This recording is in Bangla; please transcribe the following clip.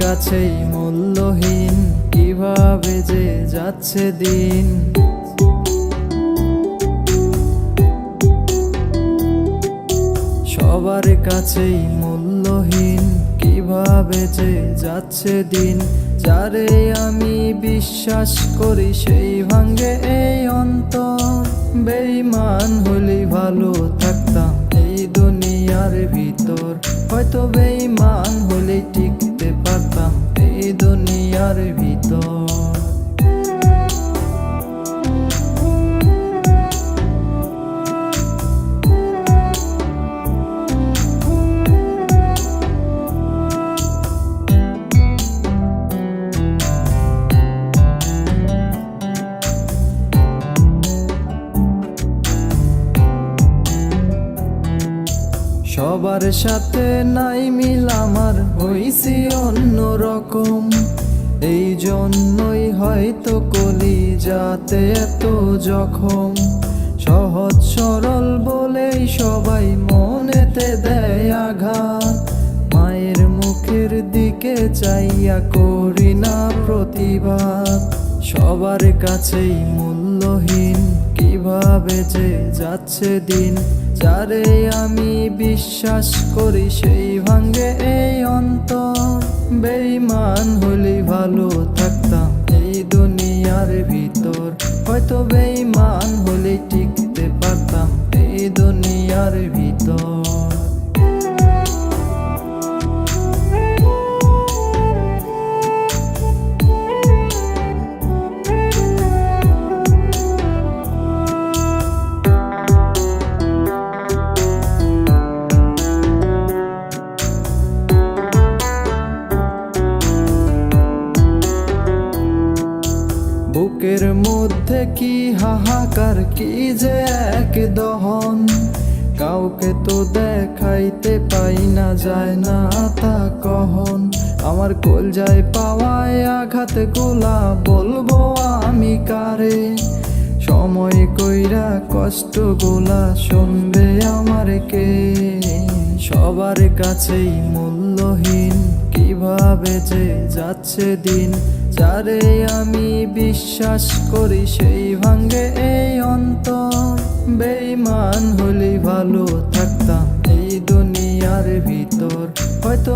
কাছেই মূল্যহীন, কিভাবে যে যাচ্ছে দিন। সবার কাছেই মূল্যহীন, কিভাবে যে যাচ্ছে দিন। যারে আমি বিশ্বাস করি সেই ভাঙ্গে এই অন্তর। বেঈমান হলে ভালো থাকতাম এই দুনিয়ার ভিতর, হয়তো বেঈমান হলে টিকতে পারতাম এই দুনিয়ার ভিতর। সবার সাথে নাই মিল আমার, হইছি অন্যরকম। এই জন্যই হয়তো কলিজাতে এত জখম। সহজ সরল বলেই সবাই মনেতে দেয় আঘাত। মায়ের মুখের দিকে চাইয়া করি না প্রতিবাদ। সবার কাছেই মূল্যহীন, কিভাবে যে যাচ্ছে দিন। যারে আমি বিশ্বাস করি সেই ভাঙ্গে এই অন্তর। বেঈমান হলে ভালো থাকতাম এই দুনিয়ার ভিতর, হয়তো বেঈমান হলে টিকতে পারতাম এই দুনিয়ার ভিতর। বুকের মধ্যে কি হাহাকার, কি যে এক দহন। কাউকে তো দেখাইতে পাই না, যায় না তা কহন। আমার কলজায় পাওয়ায় আঘাত গুলা বলবো আমি কারে। সময় কইরা কষ্ট গুলা শুনবে আমার কে। সবার কাছেই মূল্যহীন, কিভাবে যে যাচ্ছে দিন। যারে আমি বিশ্বাস করি সেই ভাঙ্গে এই অন্তর। বেঈমান হলে ভালো থাকতাম এই দুনিয়ার ভিতর, হয়তো